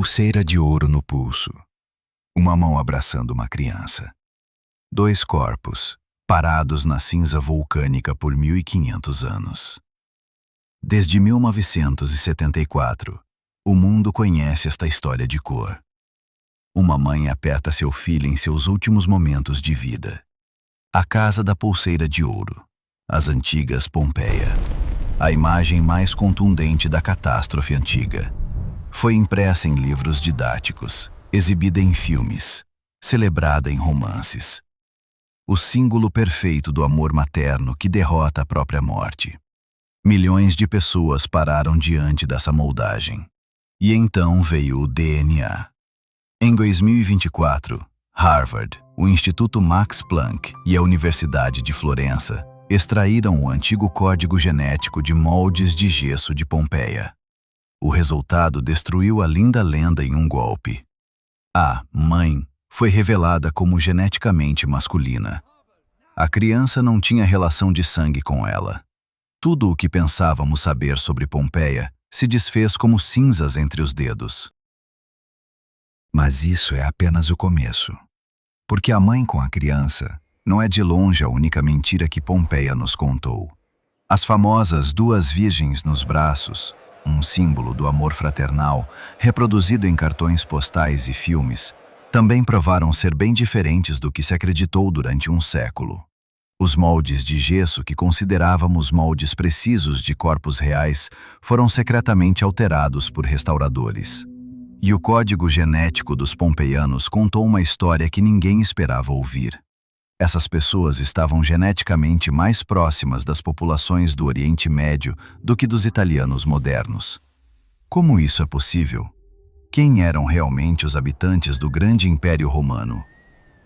Pulseira de ouro no pulso. Uma mão abraçando uma criança. Dois corpos, parados na cinza vulcânica por 1500 anos. Desde 1974, o mundo conhece esta história de cor. Uma mãe aperta seu filho em seus últimos momentos de vida. A Casa da Pulseira de Ouro. As antigas Pompeia. A imagem mais contundente da catástrofe antiga. Foi impressa em livros didáticos, exibida em filmes, celebrada em romances. O símbolo perfeito do amor materno que derrota a própria morte. Milhões de pessoas pararam diante dessa moldagem. E então veio o DNA. Em 2024, Harvard, o Instituto Max Planck e a Universidade de Florença extraíram o antigo código genético de moldes de gesso de Pompeia. O resultado destruiu a linda lenda em um golpe. A mãe foi revelada como geneticamente masculina. A criança não tinha relação de sangue com ela. Tudo o que pensávamos saber sobre Pompeia se desfez como cinzas entre os dedos. Mas isso é apenas o começo. Porque a mãe com a criança não é de longe a única mentira que Pompeia nos contou. As famosas duas virgens nos braços, um símbolo do amor fraternal, reproduzido em cartões postais e filmes, também provaram ser bem diferentes do que se acreditou durante um século. Os moldes de gesso que considerávamos moldes precisos de corpos reais foram secretamente alterados por restauradores. E o código genético dos pompeianos contou uma história que ninguém esperava ouvir. Essas pessoas estavam geneticamente mais próximas das populações do Oriente Médio do que dos italianos modernos. Como isso é possível? Quem eram realmente os habitantes do grande Império Romano?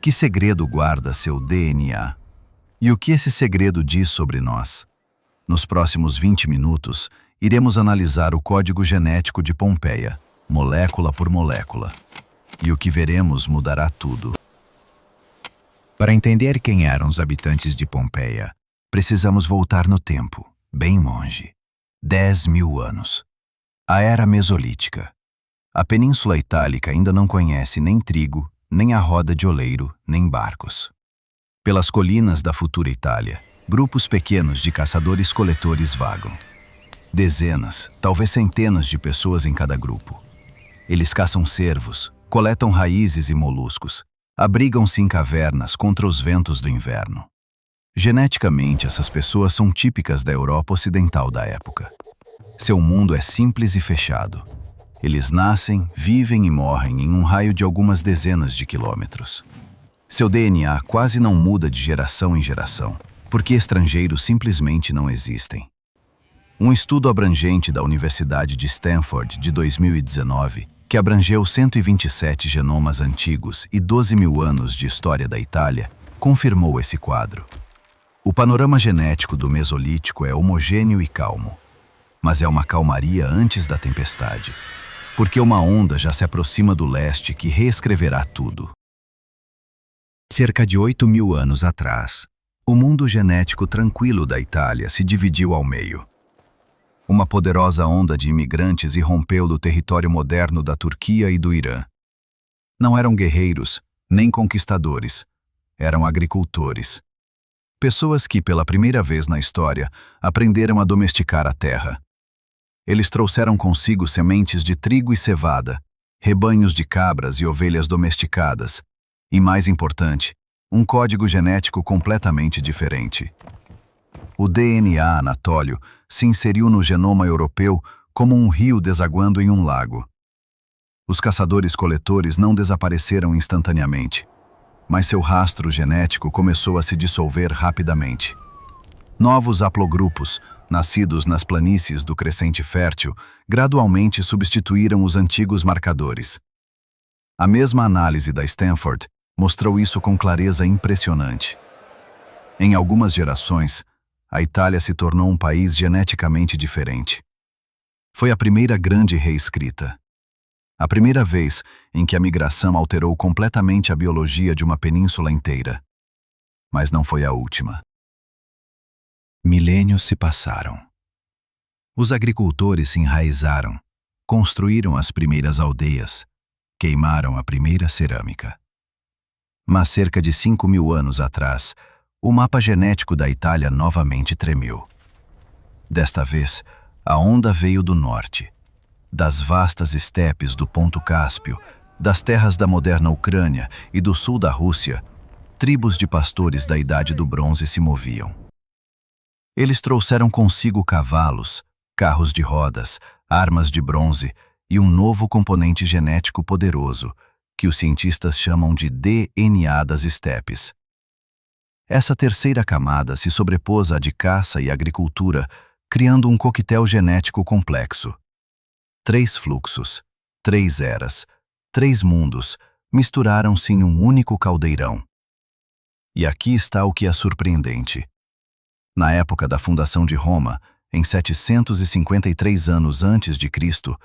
Que segredo guarda seu DNA? E o que esse segredo diz sobre nós? Nos próximos 20 minutos, iremos analisar o código genético de Pompeia, molécula por molécula. E o que veremos mudará tudo. Para entender quem eram os habitantes de Pompeia, precisamos voltar no tempo, bem longe. 10.000 anos. A Era Mesolítica. A Península Itálica ainda não conhece nem trigo, nem a roda de oleiro, nem barcos. Pelas colinas da futura Itália, grupos pequenos de caçadores-coletores vagam. Dezenas, talvez centenas de pessoas em cada grupo. Eles caçam cervos, coletam raízes e moluscos, abrigam-se em cavernas contra os ventos do inverno. Geneticamente, essas pessoas são típicas da Europa Ocidental da época. Seu mundo é simples e fechado. Eles nascem, vivem e morrem em um raio de algumas dezenas de quilômetros. Seu DNA quase não muda de geração em geração, porque estrangeiros simplesmente não existem. Um estudo abrangente da Universidade de Stanford de 2019, que abrangeu 127 genomas antigos e 12.000 anos de história da Itália, confirmou esse quadro. O panorama genético do Mesolítico é homogêneo e calmo, mas é uma calmaria antes da tempestade, porque uma onda já se aproxima do leste que reescreverá tudo. Cerca de 8.000 anos atrás, o mundo genético tranquilo da Itália se dividiu ao meio. Uma poderosa onda de imigrantes irrompeu do território moderno da Turquia e do Irã. Não eram guerreiros, nem conquistadores. Eram agricultores. Pessoas que, pela primeira vez na história, aprenderam a domesticar a terra. Eles trouxeram consigo sementes de trigo e cevada, rebanhos de cabras e ovelhas domesticadas, e, mais importante, um código genético completamente diferente. O DNA anatólio se inseriu no genoma europeu como um rio desaguando em um lago. Os caçadores-coletores não desapareceram instantaneamente, mas seu rastro genético começou a se dissolver rapidamente. Novos haplogrupos, nascidos nas planícies do Crescente Fértil, gradualmente substituíram os antigos marcadores. A mesma análise da Stanford mostrou isso com clareza impressionante. Em algumas gerações, a Itália se tornou um país geneticamente diferente. Foi a primeira grande reescrita. A primeira vez em que a migração alterou completamente a biologia de uma península inteira. Mas não foi a última. Milênios se passaram. Os agricultores se enraizaram, construíram as primeiras aldeias, queimaram a primeira cerâmica. Mas cerca de 5.000 anos atrás, o mapa genético da Itália novamente tremeu. Desta vez, a onda veio do norte, das vastas estepes do Ponto Cáspio, das terras da moderna Ucrânia e do sul da Rússia. Tribos de pastores da Idade do Bronze se moviam. Eles trouxeram consigo cavalos, carros de rodas, armas de bronze e um novo componente genético poderoso, que os cientistas chamam de DNA das estepes. Essa terceira camada se sobrepôs à de caça e agricultura, criando um coquetel genético complexo. 3 fluxos, 3 eras, 3 mundos misturaram-se em um único caldeirão. E aqui está o que é surpreendente. Na época da fundação de Roma, em 753 anos antes de Cristo,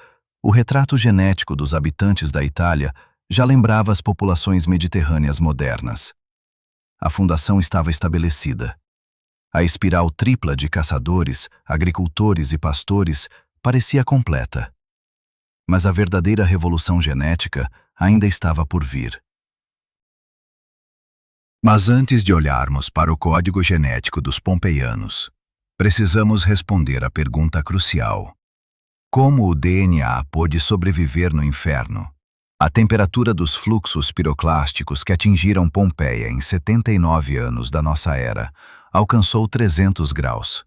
o retrato genético dos habitantes da Itália já lembrava as populações mediterrâneas modernas. A fundação estava estabelecida. A espiral tripla de caçadores, agricultores e pastores parecia completa. Mas a verdadeira revolução genética ainda estava por vir. Mas antes de olharmos para o código genético dos pompeianos, precisamos responder à pergunta crucial: como o DNA pôde sobreviver no inferno? A temperatura dos fluxos piroclásticos que atingiram Pompeia em 79 anos da nossa era alcançou 300 graus.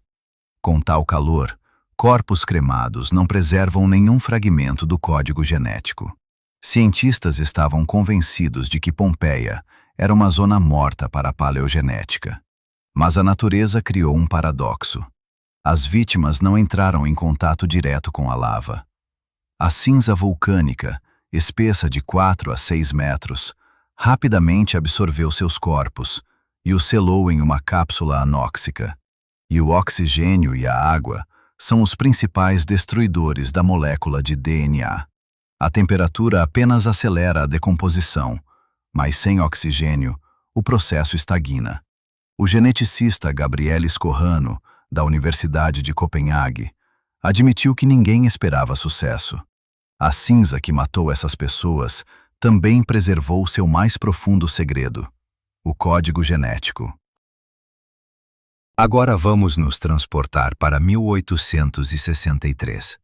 Com tal calor, corpos cremados não preservam nenhum fragmento do código genético. Cientistas estavam convencidos de que Pompeia era uma zona morta para a paleogenética. Mas a natureza criou um paradoxo. As vítimas não entraram em contato direto com a lava. A cinza vulcânica, espessa de 4 a 6 metros, rapidamente absorveu seus corpos e os selou em uma cápsula anóxica. E o oxigênio e a água são os principais destruidores da molécula de DNA. A temperatura apenas acelera a decomposição, mas sem oxigênio, o processo estagna. O geneticista Gabriele Scorrano, da Universidade de Copenhague, admitiu que ninguém esperava sucesso. A cinza que matou essas pessoas também preservou seu mais profundo segredo: o código genético. Agora vamos nos transportar para 1863.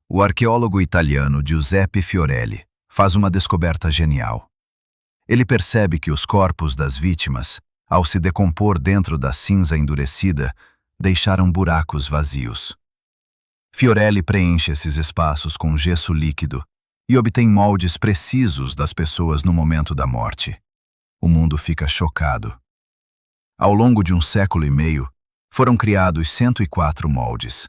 O arqueólogo italiano Giuseppe Fiorelli faz uma descoberta genial. Ele percebe que os corpos das vítimas, ao se decompor dentro da cinza endurecida, deixaram buracos vazios. Fiorelli preenche esses espaços com gesso líquido e obtém moldes precisos das pessoas no momento da morte. O mundo fica chocado. Ao longo de 1 século e meio, foram criados 104 moldes.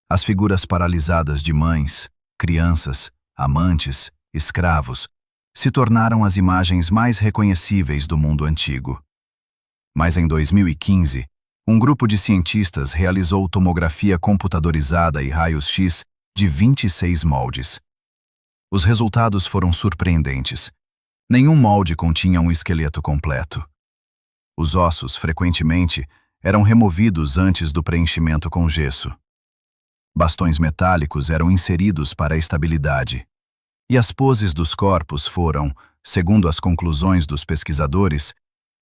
As figuras paralisadas de mães, crianças, amantes, escravos, se tornaram as imagens mais reconhecíveis do mundo antigo. Mas em 2015, um grupo de cientistas realizou tomografia computadorizada e raios-x de 26 moldes. Os resultados foram surpreendentes. Nenhum molde continha um esqueleto completo. Os ossos, frequentemente, eram removidos antes do preenchimento com gesso. Bastões metálicos eram inseridos para a estabilidade. E as poses dos corpos foram, segundo as conclusões dos pesquisadores,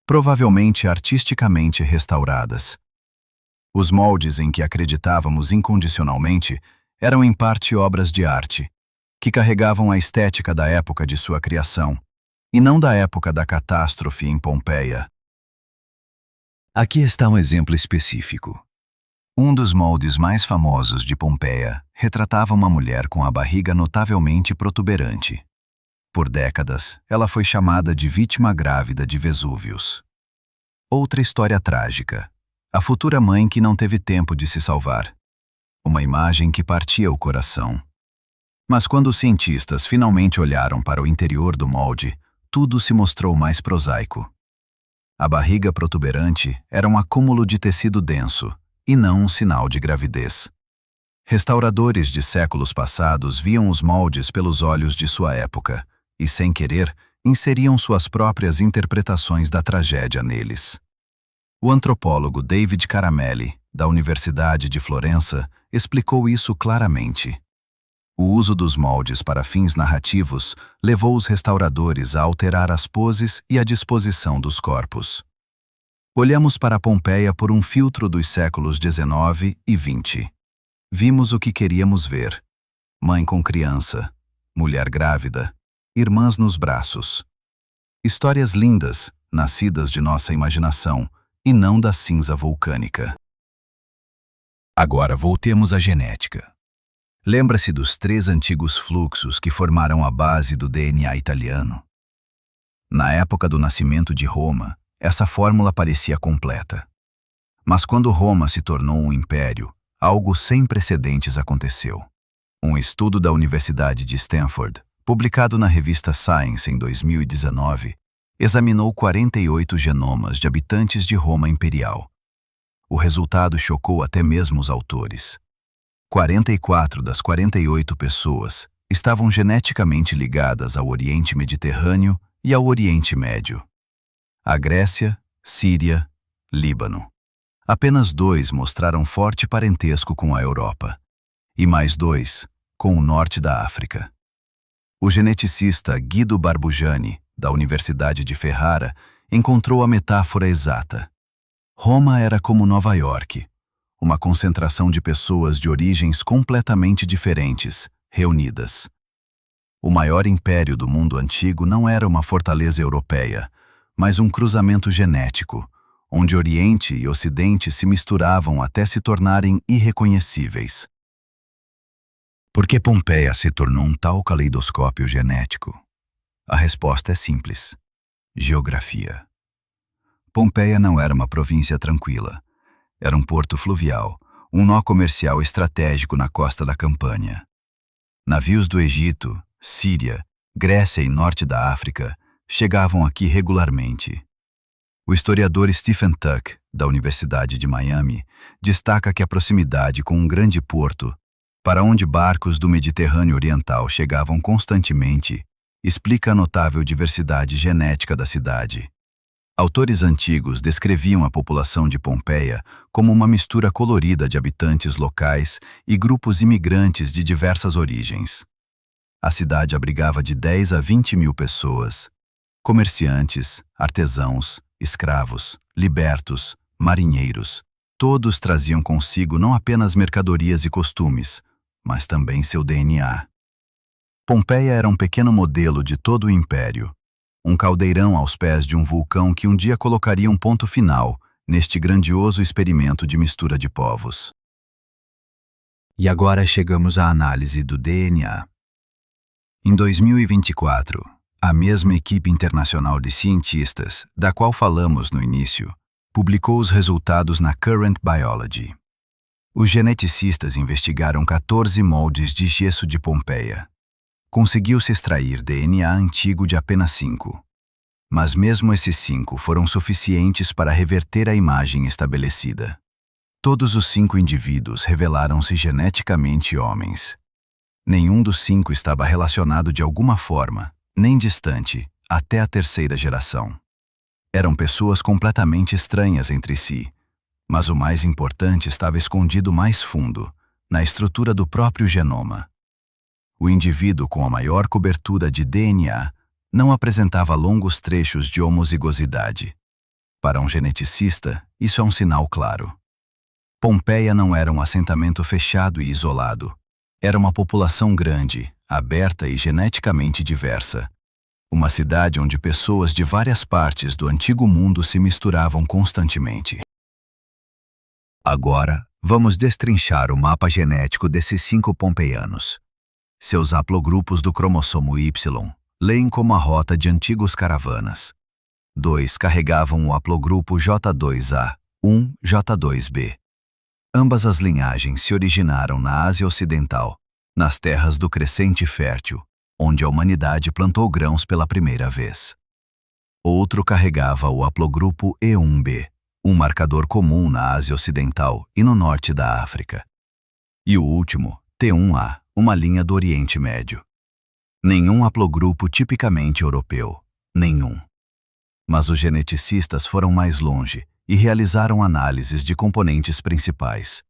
provavelmente artisticamente restauradas. Os moldes em que acreditávamos incondicionalmente eram em parte obras de arte, que carregavam a estética da época de sua criação, e não da época da catástrofe em Pompeia. Aqui está um exemplo específico. Um dos moldes mais famosos de Pompeia retratava uma mulher com a barriga notavelmente protuberante. Por décadas, ela foi chamada de vítima grávida de Vesúvios. Outra história trágica. A futura mãe que não teve tempo de se salvar. Uma imagem que partia o coração. Mas quando os cientistas finalmente olharam para o interior do molde, tudo se mostrou mais prosaico. A barriga protuberante era um acúmulo de tecido denso, e não um sinal de gravidez. Restauradores de séculos passados viam os moldes pelos olhos de sua época e, sem querer, inseriam suas próprias interpretações da tragédia neles. O antropólogo David Caramelli, da Universidade de Florença, explicou isso claramente. O uso dos moldes para fins narrativos levou os restauradores a alterar as poses e a disposição dos corpos. Olhamos para Pompeia por um filtro dos séculos XIX e XX. Vimos o que queríamos ver: mãe com criança, mulher grávida, irmãs nos braços. Histórias lindas, nascidas de nossa imaginação e não da cinza vulcânica. Agora voltemos à genética. Lembra-se dos 3 antigos fluxos que formaram a base do DNA italiano? Na época do nascimento de Roma, essa fórmula parecia completa. Mas quando Roma se tornou um império, algo sem precedentes aconteceu. Um estudo da Universidade de Stanford, publicado na revista Science em 2019, examinou 48 genomas de habitantes de Roma imperial. O resultado chocou até mesmo os autores. 44 das 48 pessoas estavam geneticamente ligadas ao Oriente Mediterrâneo e ao Oriente Médio. A Grécia, Síria, Líbano. Apenas 2 mostraram forte parentesco com a Europa, e mais 2 com o norte da África. O geneticista Guido Barbugiani, da Universidade de Ferrara, encontrou a metáfora exata. Roma era como Nova York, uma concentração de pessoas de origens completamente diferentes, reunidas. O maior império do mundo antigo não era uma fortaleza europeia, mas um cruzamento genético, onde Oriente e Ocidente se misturavam até se tornarem irreconhecíveis. Por que Pompeia se tornou um tal caleidoscópio genético? A resposta é simples: geografia. Pompeia não era uma província tranquila. Era um porto fluvial, um nó comercial estratégico na costa da Campânia. Navios do Egito, Síria, Grécia e norte da África chegavam aqui regularmente. O historiador Stephen Tuck, da Universidade de Miami, destaca que a proximidade com um grande porto, para onde barcos do Mediterrâneo Oriental chegavam constantemente, explica a notável diversidade genética da cidade. Autores antigos descreviam a população de Pompeia como uma mistura colorida de habitantes locais e grupos imigrantes de diversas origens. A cidade abrigava de 10 a 20 mil pessoas: comerciantes, artesãos, escravos, libertos, marinheiros. Todos traziam consigo não apenas mercadorias e costumes, mas também seu DNA. Pompeia era um pequeno modelo de todo o império, um caldeirão aos pés de um vulcão que um dia colocaria um ponto final neste grandioso experimento de mistura de povos. E agora chegamos à análise do DNA. Em 2024, a mesma equipe internacional de cientistas, da qual falamos no início, publicou os resultados na Current Biology. Os geneticistas investigaram 14 moldes de gesso de Pompeia. Conseguiu-se extrair DNA antigo de apenas 5. Mas mesmo esses 5 foram suficientes para reverter a imagem estabelecida. Todos os 5 indivíduos revelaram-se geneticamente homens. Nenhum dos 5 estava relacionado de alguma forma, nem distante, até a 3ª geração. Eram pessoas completamente estranhas entre si, mas o mais importante estava escondido mais fundo, na estrutura do próprio genoma. O indivíduo com a maior cobertura de DNA não apresentava longos trechos de homozigosidade. Para um geneticista, isso é um sinal claro. Pompeia não era um assentamento fechado e isolado. Era uma população grande, aberta e geneticamente diversa. Uma cidade onde pessoas de várias partes do antigo mundo se misturavam constantemente. Agora, vamos destrinchar o mapa genético desses 5 pompeianos. Seus haplogrupos do cromossomo Y leem como a rota de antigos caravanas. 2 carregavam o haplogrupo J2A, 1 J2B. Ambas as linhagens se originaram na Ásia Ocidental, nas terras do Crescente Fértil, onde a humanidade plantou grãos pela primeira vez. Outro carregava o haplogrupo E1B, um marcador comum na Ásia Ocidental e no norte da África. E o último, T1A, uma linha do Oriente Médio. Nenhum haplogrupo tipicamente europeu, nenhum. Mas os geneticistas foram mais longe e realizaram análises de componentes principais.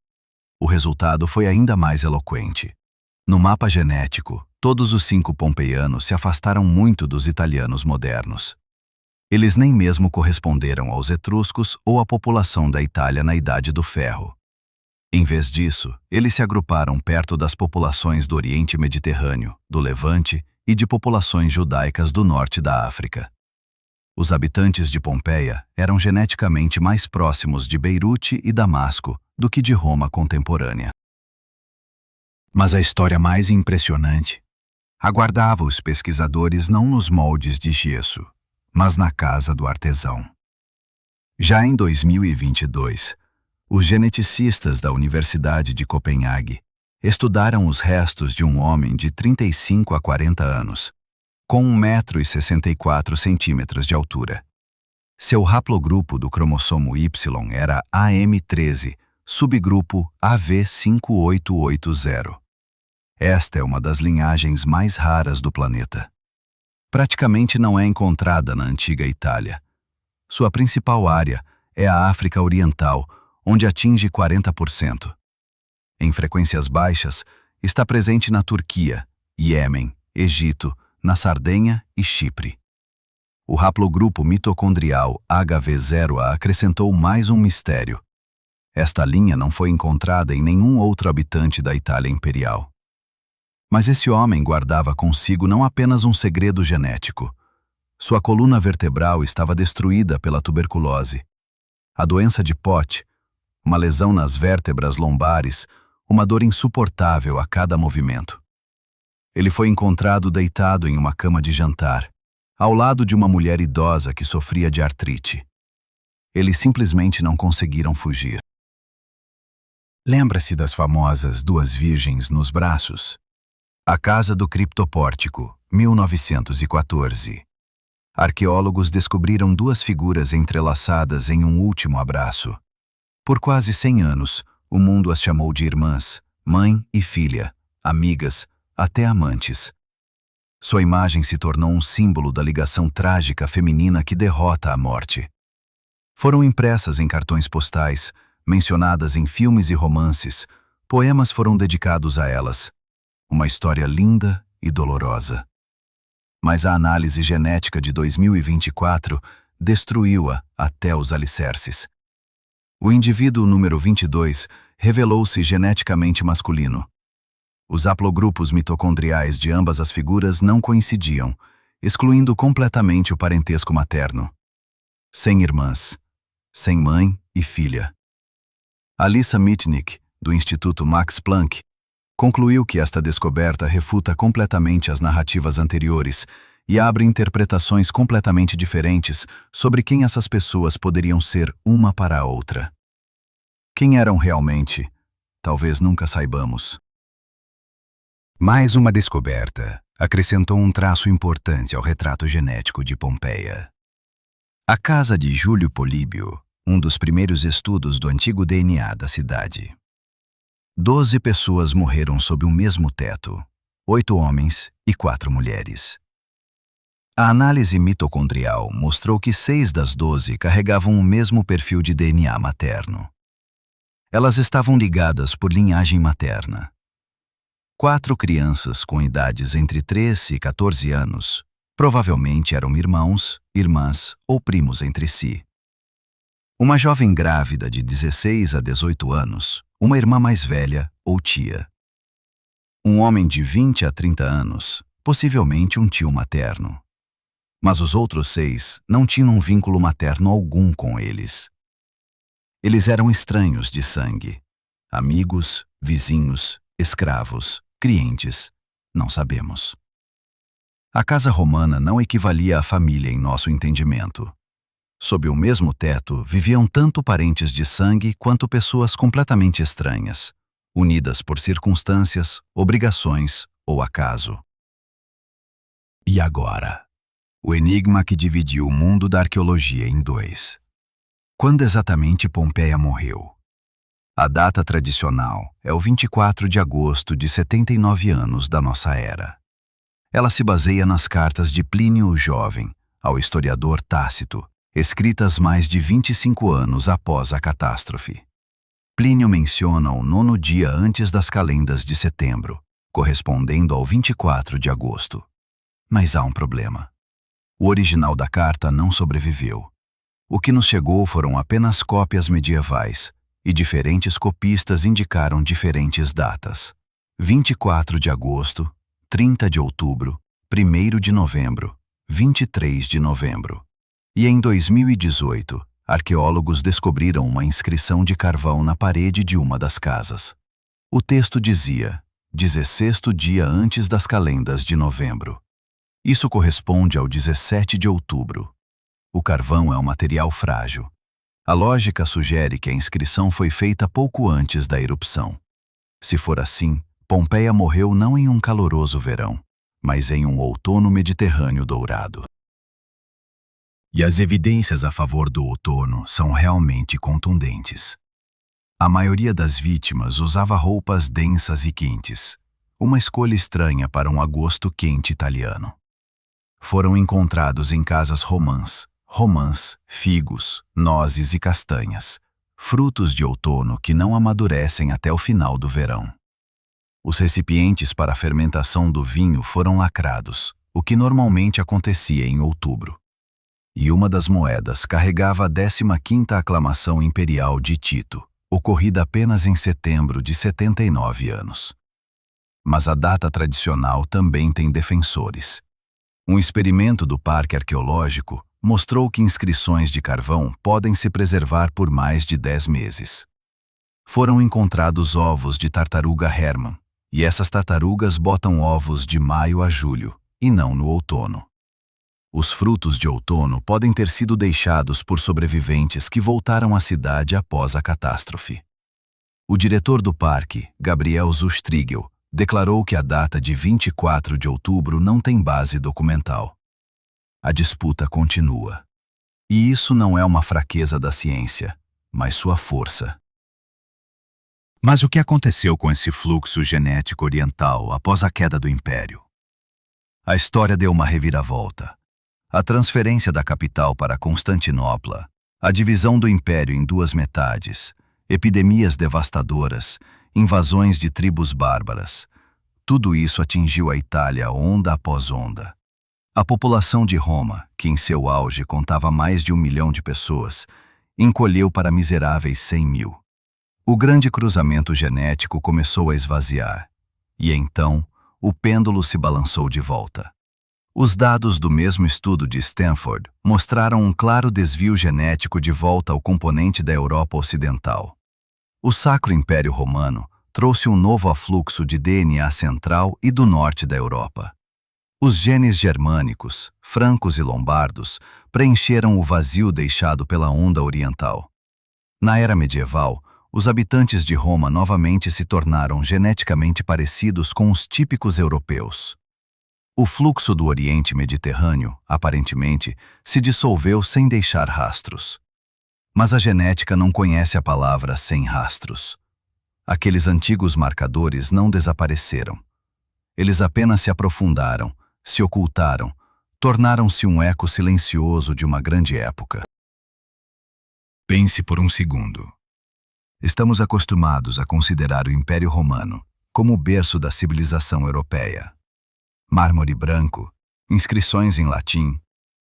O resultado foi ainda mais eloquente. No mapa genético, todos os 5 pompeianos se afastaram muito dos italianos modernos. Eles nem mesmo corresponderam aos etruscos ou à população da Itália na Idade do Ferro. Em vez disso, eles se agruparam perto das populações do Oriente Mediterrâneo, do Levante e de populações judaicas do norte da África. Os habitantes de Pompeia eram geneticamente mais próximos de Beirute e Damasco do que de Roma contemporânea. Mas a história mais impressionante aguardava os pesquisadores não nos moldes de gesso, mas na casa do artesão. Já em 2022, os geneticistas da Universidade de Copenhague estudaram os restos de um homem de 35 a 40 anos, com 1,64 m de altura. Seu haplogrupo do cromossomo Y era AM13, subgrupo AV5880. Esta é uma das linhagens mais raras do planeta. Praticamente não é encontrada na antiga Itália. Sua principal área é a África Oriental, onde atinge 40%. Em frequências baixas, está presente na Turquia, Iêmen, Egito, na Sardenha e Chipre. O haplogrupo mitocondrial HV0A acrescentou mais um mistério. Esta linha não foi encontrada em nenhum outro habitante da Itália imperial. Mas esse homem guardava consigo não apenas um segredo genético. Sua coluna vertebral estava destruída pela tuberculose. A doença de Pote, uma lesão nas vértebras lombares, uma dor insuportável a cada movimento. Ele foi encontrado deitado em uma cama de jantar, ao lado de uma mulher idosa que sofria de artrite. Eles simplesmente não conseguiram fugir. Lembra-se das famosas 2 virgens nos braços? A Casa do Criptopórtico, 1914. Arqueólogos descobriram 2 figuras entrelaçadas em um último abraço. Por quase 100 anos, o mundo as chamou de irmãs, mãe e filha, amigas, até amantes. Sua imagem se tornou um símbolo da ligação trágica feminina que derrota a morte. Foram impressas em cartões postais, mencionadas em filmes e romances, poemas foram dedicados a elas. Uma história linda e dolorosa. Mas a análise genética de 2024 destruiu-a até os alicerces. O indivíduo número 22 revelou-se geneticamente masculino. Os haplogrupos mitocondriais de ambas as figuras não coincidiam, excluindo completamente o parentesco materno. 100 irmãs, sem mãe e filha. Alissa Mitnick, do Instituto Max Planck, concluiu que esta descoberta refuta completamente as narrativas anteriores e abre interpretações completamente diferentes sobre quem essas pessoas poderiam ser uma para a outra. Quem eram realmente? Talvez nunca saibamos. Mais uma descoberta acrescentou um traço importante ao retrato genético de Pompeia. A casa de Júlio Políbio, um dos primeiros estudos do antigo DNA da cidade. 12 pessoas morreram sob o mesmo teto, 8 homens e 4 mulheres. A análise mitocondrial mostrou que 6 das 12 carregavam o mesmo perfil de DNA materno. Elas estavam ligadas por linhagem materna. 4 crianças com idades entre 3 e 14 anos provavelmente eram irmãos, irmãs ou primos entre si. Uma jovem grávida de 16 a 18 anos, uma irmã mais velha ou tia. Um homem de 20 a 30 anos, possivelmente um tio materno. Mas os outros 6 não tinham um vínculo materno algum com eles. Eles eram estranhos de sangue. Amigos, vizinhos, escravos, clientes, não sabemos. A casa romana não equivalia à família em nosso entendimento. Sob o mesmo teto, viviam tanto parentes de sangue quanto pessoas completamente estranhas, unidas por circunstâncias, obrigações ou acaso. E agora? O enigma que dividiu o mundo da arqueologia em 2. Quando exatamente Pompeia morreu? A data tradicional é o 24 de agosto de 79 anos da nossa era. Ela se baseia nas cartas de Plínio o Jovem, ao historiador Tácito, escritas mais de 25 anos após a catástrofe. Plínio menciona o 9º dia antes das calendas de setembro, correspondendo ao 24 de agosto. Mas há um problema. O original da carta não sobreviveu. O que nos chegou foram apenas cópias medievais, e diferentes copistas indicaram diferentes datas. 24 de agosto, 30 de outubro, 1º de novembro, 23 de novembro. E em 2018, arqueólogos descobriram uma inscrição de carvão na parede de uma das casas. O texto dizia: 16º dia antes das calendas de novembro. Isso corresponde ao 17 de outubro. O carvão é um material frágil. A lógica sugere que a inscrição foi feita pouco antes da erupção. Se for assim, Pompeia morreu não em um caloroso verão, mas em um outono mediterrâneo dourado. E as evidências a favor do outono são realmente contundentes. A maioria das vítimas usava roupas densas e quentes, uma escolha estranha para um agosto quente italiano. Foram encontrados em casas romãs, figos, nozes e castanhas, frutos de outono que não amadurecem até o final do verão. Os recipientes para a fermentação do vinho foram lacrados, o que normalmente acontecia em outubro. E uma das moedas carregava a 15ª aclamação imperial de Tito, ocorrida apenas em setembro de 79 anos. Mas a data tradicional também tem defensores. Um experimento do Parque Arqueológico mostrou que inscrições de carvão podem se preservar por mais de 10 meses. Foram encontrados ovos de tartaruga Hermann, e essas tartarugas botam ovos de maio a julho, e não no outono. Os frutos de outono podem ter sido deixados por sobreviventes que voltaram à cidade após a catástrofe. O diretor do parque, Gabriel Zustrigel, declarou que a data de 24 de outubro não tem base documental. A disputa continua. E isso não é uma fraqueza da ciência, mas sua força. Mas o que aconteceu com esse fluxo genético oriental após a queda do Império? A história deu uma reviravolta. A transferência da capital para Constantinopla, a divisão do Império em duas metades, epidemias devastadoras, invasões de tribos bárbaras. Tudo isso atingiu a Itália onda após onda. A população de Roma, que em seu auge contava mais de 1 milhão de pessoas, encolheu para miseráveis 100.000. O grande cruzamento genético começou a esvaziar, e então o pêndulo se balançou de volta. Os dados do mesmo estudo de Stanford mostraram um claro desvio genético de volta ao componente da Europa Ocidental. O Sacro Império Romano trouxe um novo afluxo de DNA central e do norte da Europa. Os genes germânicos, francos e lombardos preencheram o vazio deixado pela onda oriental. Na era medieval, os habitantes de Roma novamente se tornaram geneticamente parecidos com os típicos europeus. O fluxo do Oriente Mediterrâneo, aparentemente, se dissolveu sem deixar rastros. Mas a genética não conhece a palavra sem rastros. Aqueles antigos marcadores não desapareceram. Eles apenas se aprofundaram, se ocultaram, tornaram-se um eco silencioso de uma grande época. Pense por um segundo. Estamos acostumados a considerar o Império Romano como o berço da civilização europeia. Mármore branco, inscrições em latim,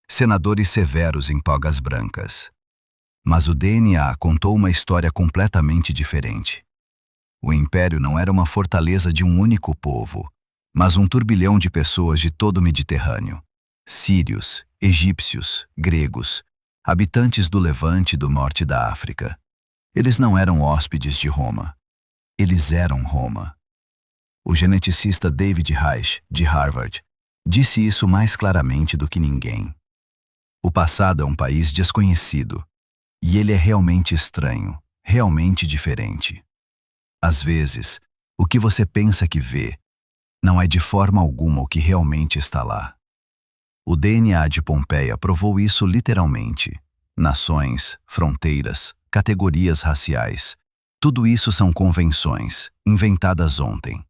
senadores severos em togas brancas. Mas o DNA contou uma história completamente diferente. O Império não era uma fortaleza de um único povo, mas um turbilhão de pessoas de todo o Mediterrâneo. Sírios, egípcios, gregos, habitantes do Levante e do norte da África. Eles não eram hóspedes de Roma. Eles eram Roma. O geneticista David Reich, de Harvard, disse isso mais claramente do que ninguém. O passado é um país desconhecido, e ele é realmente estranho, realmente diferente. Às vezes, o que você pensa que vê não é de forma alguma o que realmente está lá. O DNA de Pompeia provou isso literalmente. Nações, fronteiras, categorias raciais, tudo isso são convenções, inventadas ontem.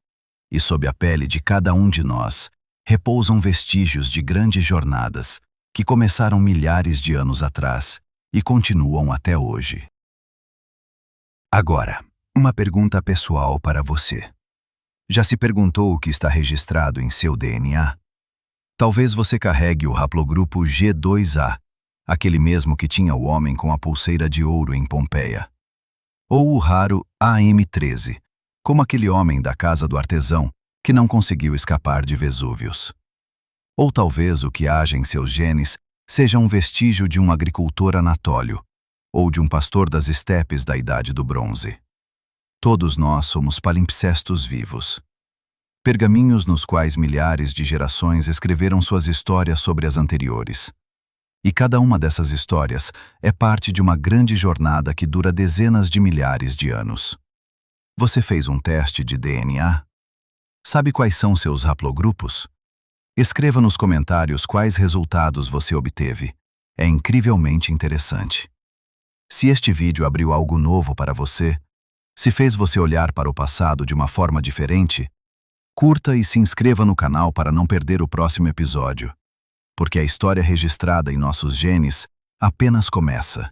E sob a pele de cada um de nós, repousam vestígios de grandes jornadas que começaram milhares de anos atrás e continuam até hoje. Agora, uma pergunta pessoal para você. Já se perguntou o que está registrado em seu DNA? Talvez você carregue o haplogrupo G2A, aquele mesmo que tinha o homem com a pulseira de ouro em Pompeia. Ou o raro AM13, como aquele homem da casa do artesão que não conseguiu escapar de Vesúvios. Ou talvez o que haja em seus genes seja um vestígio de um agricultor anatólio, ou de um pastor das estepes da Idade do Bronze. Todos nós somos palimpsestos vivos. Pergaminhos nos quais milhares de gerações escreveram suas histórias sobre as anteriores. E cada uma dessas histórias é parte de uma grande jornada que dura dezenas de milhares de anos. Você fez um teste de DNA? Sabe quais são seus haplogrupos? Escreva nos comentários quais resultados você obteve. É incrivelmente interessante. Se este vídeo abriu algo novo para você, se fez você olhar para o passado de uma forma diferente, curta e se inscreva no canal para não perder o próximo episódio, porque a história registrada em nossos genes apenas começa.